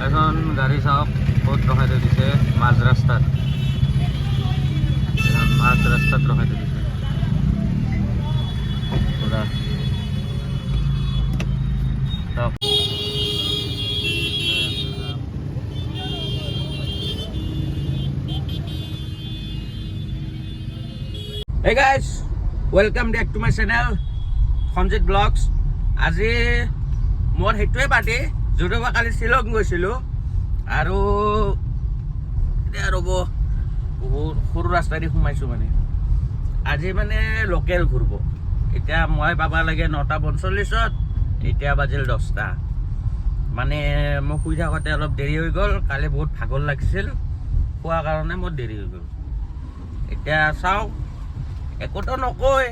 এখন গাড়ী চাওক ক'ত ৰখাই থৈ দিছে, মাজ ৰাস্তাত। মাজ ৰাস্তাত ৰখাই থৈ দিছে পুৰা। Hey guys, welcome back to my channel Sanjit Vlogs. আজি মোৰ সেইটোৱে পাৰ্টি যদিও মই কালি শ্বিলং গৈছিলোঁ আৰু এতিয়া ৰ'ব বহুত সৰু ৰাস্তাইদি সোমাইছোঁ। মানে আজি মানে লোকেল ঘূৰিব। এতিয়া মই পাব লাগে 9:45, এতিয়া বাজিল 10টা। মানে মই শুই থাকোঁতে অলপ দেৰি হৈ গ'ল। কালি বহুত ভাগৰ লাগিছিল, খোৱাৰ কাৰণে মোৰ দেৰি হৈ গ'ল। এতিয়া চাওঁ, একোতো নকয়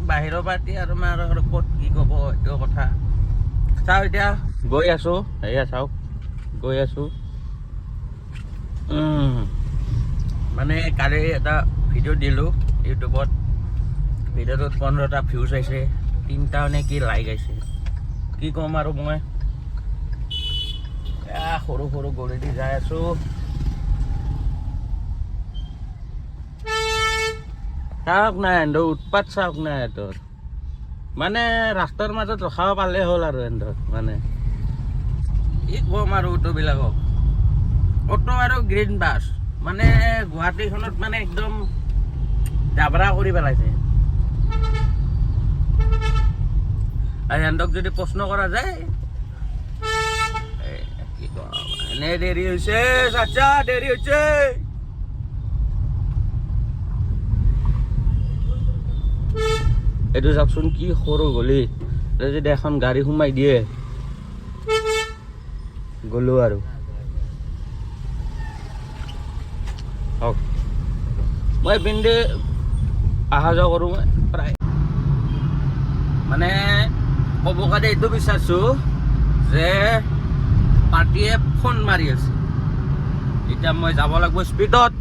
বাহিৰৰ পাৰ্টি আৰু মই আৰু ক'ত কি ক'ব এইটো কথা। চাওঁ এতিয়া গৈ আছোঁ, এয়া চাওক গৈ আছোঁ। মানে কালি এটা ভিডিঅ' দিলোঁ ইউটিউবত, ভিডিঅ'টোত 15টা ভিউজ আহিছে, 3টা নে কি লাইক আহিছে। কি ক'ম আৰু মই সৰু সৰু গলিদি যাই আছোঁ। চাওক নাই এন্দৰ উৎপাত, চাওক নাই সিহঁতৰ। মানে ৰাস্তাৰ মাজত ৰখাব পালে হ'ল আৰু এন্দৰ। মানে কি ক'ম আৰু অটোবিলাকক, অটো আৰু গ্ৰীণ বাছ মানে গুৱাহাটীখনত মানে একদম জাবৰা কৰি পেলাইছে। আৰু সিহঁতক যদি প্ৰশ্ন কৰা যায়, কি ক'ম, এনে দেৰি হৈছে চাচা, দেৰি হৈছে। এইটো চাওকচোন কি সৰু গলি, যদি এখন গাড়ী সোমাই দিয়ে গ'লো আৰু। হওক মই পিন্ধি অহা যোৱা কৰোঁ প্ৰায়। মানে ক'ব কাৰণে এইটো বিচাৰিছোঁ যে পাৰ্টীয়ে ফোন মাৰি আছে, এতিয়া মই যাব লাগিব স্পীডত।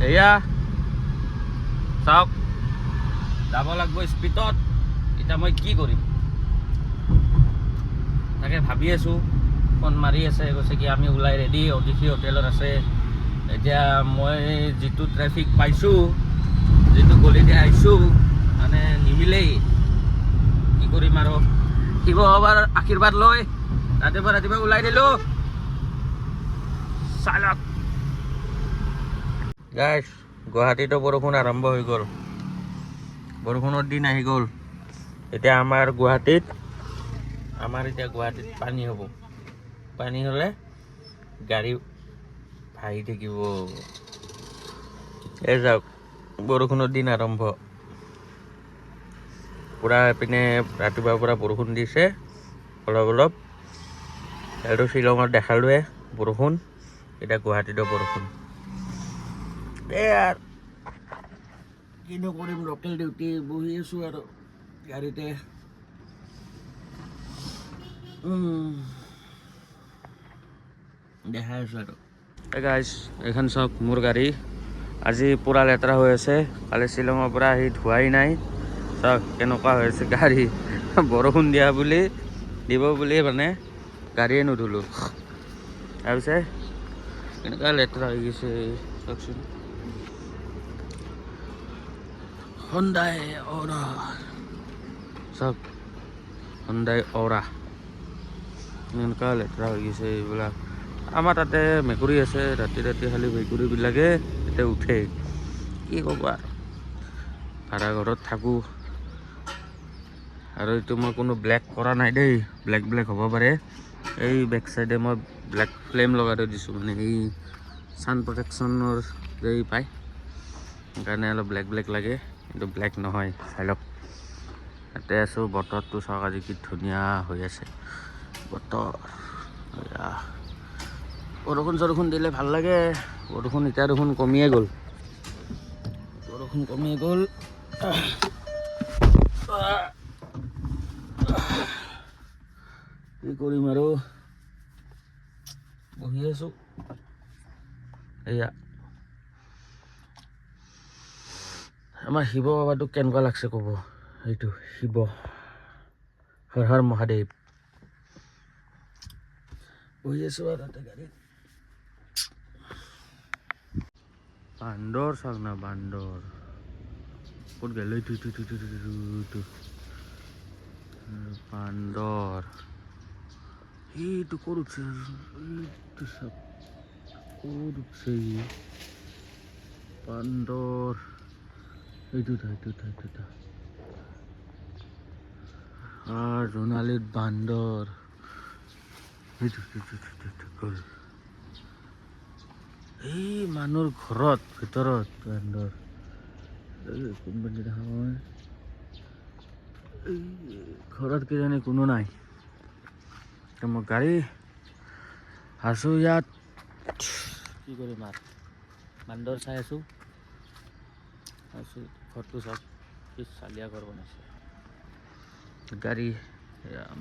এয়া চাওক যাব লাগিব স্পীডত। এতিয়া মই কি কৰিম তাকে ভাবি আছোঁ। ফোন মাৰি আছে, কৈছে কি আমি ওলাই ৰেডি, অতিথি হোটেলত আছে। এতিয়া মই যিটো ট্ৰেফিক পাইছোঁ, যিটো গলিতে আহিছোঁ, মানে নিমিলেই। কি কৰিম আৰু, শিৱ বাবাৰ আশীৰ্বাদ লৈ ৰাতিপুৱা ওলাই দিলোঁ। চালক গাইছ, গুৱাহাটীতো বৰষুণ আৰম্ভ হৈ গ'ল। বৰষুণৰ দিন আহি গ'ল। এতিয়া আমাৰ গুৱাহাটীত পানী হ'ব। পানী হ'লে গাড়ী ভাহি থাকিব। এই যাওক বৰষুণৰ দিন আৰম্ভ। পূৰা এইপিনে ৰাতিপুৱাৰ পৰা বৰষুণ দিছে অলপ অলপ। আৰু শ্বিলঙত দেখালোৱে বৰষুণ, এতিয়া গুৱাহাটীতো বৰষুণ। আৰু কিনো কৰিম, লোকেল ডিউটি বহি আছোঁ আৰু গাড়ীতে। দেখাই আছোঁ আৰু গাইজ, এইখন চাওক মোৰ গাড়ী। আজি পূৰা লেতেৰা হৈ আছে, কালি শ্বিলঙৰ পৰা আহি ধোৱাই নাই। চাওক কেনেকুৱা হৈ আছে গাড়ী। বৰষুণ দিব বুলি মানে গাড়ীয়ে নুধুলোঁ। তাৰপিছত কেনেকুৱা লেতেৰা হৈ গৈছে চাওকচোন। Hyundai Aura, চাওক Hyundai Aura এনেকুৱা লেতেৰা হৈ গৈছে এইবিলাক। আমাৰ তাতে মেকুৰী আছে, ৰাতি খালি মেকুৰীবিলাকে এতিয়া উঠে। কি ক'বা, ভাড়া ঘৰত থাকোঁ। আৰু এইটো মই কোনো ব্লেক কৰা নাই দেই, ব্লেক হ'ব পাৰে। এই বেক চাইডে মই ব্লেক ফ্লেম লগাই থৈ দিছোঁ, মানে এই ছান প্ৰটেকশ্যনৰ যে পায়, সেইকাৰণে অলপ ব্লেক লাগে, কিন্তু ব্লেক নহয়। চাই লওক ইয়াতে আছোঁ, বতৰটো চাওক আজি কি ধুনীয়া হৈ আছে বতৰ। বৰষুণ দিলে ভাল লাগে। বৰষুণ এতিয়া দেখোন কমিয়ে গ'ল। কি কৰিম আৰু, বহি আছোঁ। এয়া আমাৰ শিৱ বাবাটোক কেনেকুৱা লাগছে ক'ব। এইটো শিৱ, হৰ হৰ মহাদেৱ। বহি আছোঁ আৰু তাতে গাড়ীত বান্দৰ চাওক না বান্দৰ ক'ত গেল বান্দৰ এইটো ক'ত উঠছে এইটো চাওক ক'ত উঠছে বান্দৰ এইটো আৰ জোনালীত বান্দৰ এই মানুহৰ ঘৰত ভিতৰত বান্দৰ কোনবাদি দেখা মই ঘৰত কিজানি কোনো নাই মই গাড়ী আছো ইয়াত কি কৰিম আৰু বান্দৰ চাই আছো ঘৰটো চাওক কি চালিয়া ঘৰ বনাইছে গাড়ী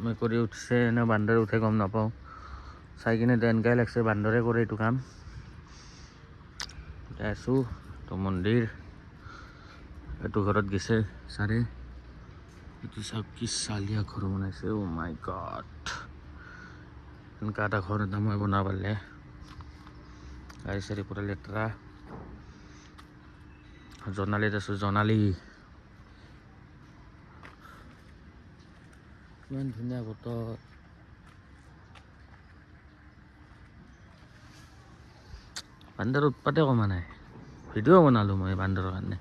মেকুৰী উঠিছে নে বান্দৰ উঠে গম নাপাওঁ চাই কিনে এনেকাই লাগছে বান্দৰে কৰে এইটো কাম আছোঁ তো মন্দিৰ এইটো ঘৰত গৈছে চাৰে এইটো চাওক কি চালিয়া ঘৰ বনাইছে অ' মাই গড এনেকুৱা এটা ঘৰ এটা মই বনাব পাৰিলে গাড়ী চাৰি পুৰা লেতেৰা জোনালীত আছোঁ জোনালী ইমান ধুনীয়া বতৰ বান্দৰ উৎপাতে কমা নাই ভিডিঅ' বনালোঁ মই বান্দৰৰ কাৰণে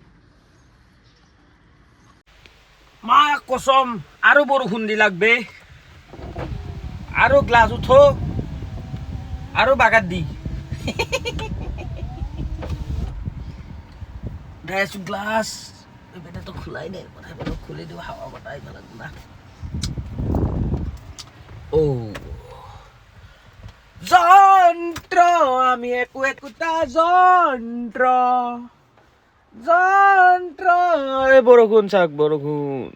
মা কসম আৰু বৰষুণ দি লাগবে আৰু গ্লাছ উঠো আৰু বাগাত দি উঠাইছো গ্লাছ বেটাটো খোলাই নাই কথা খুলি দিওঁ হাৱা বতাহ আহিব লাগিব না ও যন্ত্ৰ আমি একোটা যন্ত্ৰ যন্ত্ৰ বৰষুণ চাওক বৰষুণ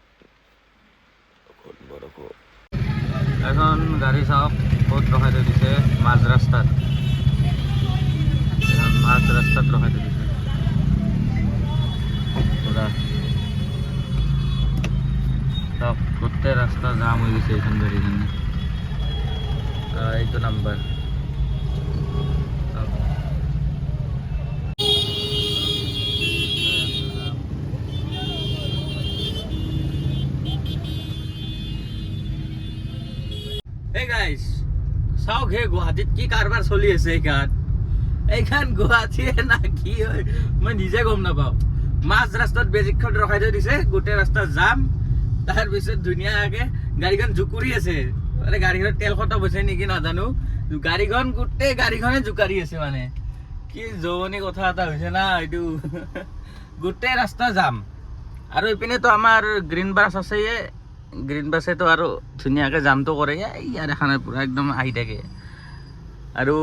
এখন গাড়ী চাওক ক'ত ৰখাই থৈ দিছে মাজ ৰাস্তাত ৰখাই থৈ দিছে পুৰা চাওক গোটেই ৰাস্তা জাম হৈ গৈছে এইখন গাড়ীৰ কাৰণে এইটো নাম্বাৰ Hey guys, চাওক হে গুৱাহাটীত কি কাৰবাৰ চলি আছে এইখান গুৱাহাটীয়ে না কি হয় মই নিজে গম নাপাওঁ মাজ ৰাস্তাত বেজিকখন ৰখাই থৈ দিছে গোটেই ৰাস্তা জাম তাৰপিছত ধুনীয়াকৈ গাড়ীখন জুকুৰি আছে গাড়ীখনত তেল খতম হৈছে নেকি নাজানো গাড়ীখন গোটেই গাড়ীখনে জোকাৰি আছে মানে কি জমনি কথা এটা হৈছে না এইটো গোটেই ৰাস্তা জাম আৰু এইপিনেতো আমাৰ গ্ৰীণ বাছ আছে গ্ৰীণ বাছেতো আৰু ধুনীয়াকৈ জামটো কৰে ইয়াৰ এখন পূৰা একদম আহি থাকে আৰু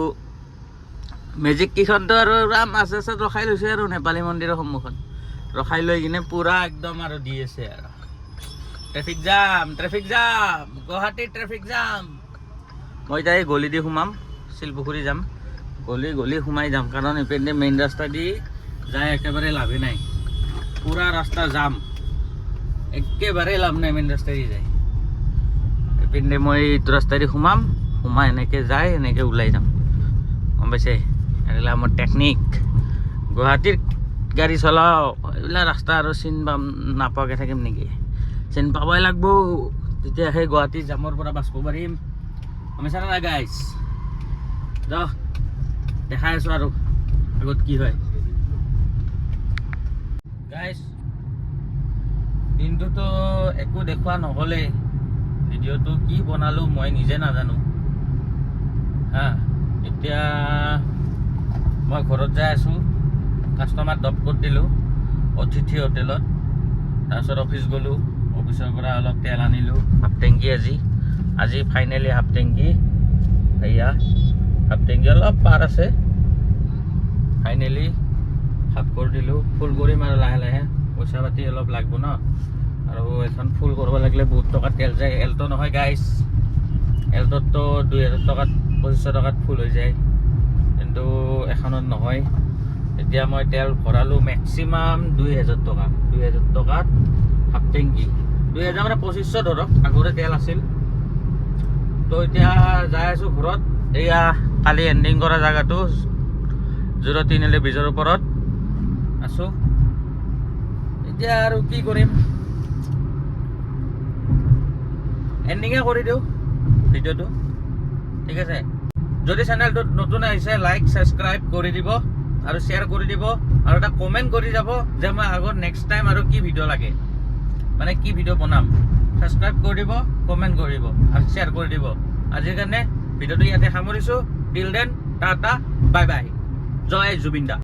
মেজিক কেইখনতো আৰু মাছ চাছত ৰখাই লৈছে আৰু নেপালী মন্দিৰৰ সন্মুখত ৰখাই লৈ কিনে পূৰা একদম আৰু দি আছে আৰু ট্ৰেফিক জাম গুৱাহাটীত ট্ৰেফিক জাম মই এতিয়া এই গলি দি সোমাম শিলপুখুৰী যাম গলি সোমাই যাম কাৰণ এইপিনে মেইন ৰাস্তা দি যায় একেবাৰে লাভেই নাই পূৰা ৰাস্তা জাম একেবাৰে লাভ নাই মেইন ৰাস্তা দি যায় এইপিনে মই এইটো ৰাস্তা দি সোমাই এনেকৈ যায় এনেকৈ ওলাই যাম গম পাইছে এইবিলাক মোৰ টেকনিক গুৱাহাটীৰ গাড়ী চলাওঁ এইবিলাক ৰাস্তা আৰু চিন নাপাওঁকৈ থাকিম নেকি চিন পাবই লাগব তেতিয়া সেই গুৱাহাটীৰ জামৰ পৰা বাচিব পাৰিম শুনিছানে নাই গাইজ যাওঁ দেখাই আছোঁ আৰু আগত কি হয় গাইজ দিনটোতো একো দেখুওৱা নহ'লে ভিডিঅ'টো কি বনালোঁ মই নিজে নাজানো হা এতিয়া মই ঘৰত যাই আছোঁ কাষ্টমাৰ ড্ৰপ কৰি দিলোঁ অতিথি হোটেলত তাৰপিছত অফিচ গ'লোঁ অফিচৰ পৰা অলপ তেল আনিলোঁ হাফ টেংকি আজি ফাইনেলি হাফ টেংকি সেয়া হাফ টেংকি অলপ পাৰ আছে ফাইনেলি হাফ কৰি দিলোঁ ফুল কৰিম আৰু লাহে লাহে পইচা পাতি অলপ লাগব ন আৰু এখন ফুল কৰিব লাগিলে বহুত টকা তেল যায় এল্টো নহয় গাইজ এল্টোততো 2000 টকাত 2500 টকাত ফুল হৈ যায় কিন্তু এখনত নহয় এতিয়া মই তেল ভৰালোঁ মেক্সিমাম 2000 টকাত হাফ টেংকি 2000 মানে 2500 ধৰক আগতে তেল আছিল তো এতিয়া যাই আছোঁ ঘৰত এয়া কালি এণ্ডিং কৰা জেগাটো 03 ব্ৰিজৰ ওপৰত আছোঁ এতিয়া আৰু কি কৰিম এণ্ডিঙে কৰি দিওঁ ভিডিঅ'টো ঠিক আছে যদি চেনেলটোত নতুন আহিছে লাইক ছাবস্ক্ৰাইব কৰি দিব আৰু শ্বেয়াৰ কৰি দিব আৰু এটা কমেণ্ট কৰি যাব যে মই আগত নেক্সট টাইম আৰু কি ভিডিঅ' লাগে মানে কি ভিডিঅ' বনাম ছাবস্ক্ৰাইব কৰি দিব কমেণ্ট কৰি দিব আৰু শ্বেয়াৰ কৰি দিব আজিৰ কাৰণে ভিডিঅ'টো ইয়াতে সামৰিছোঁ till then ta ta bye bye জয় জুবিন দা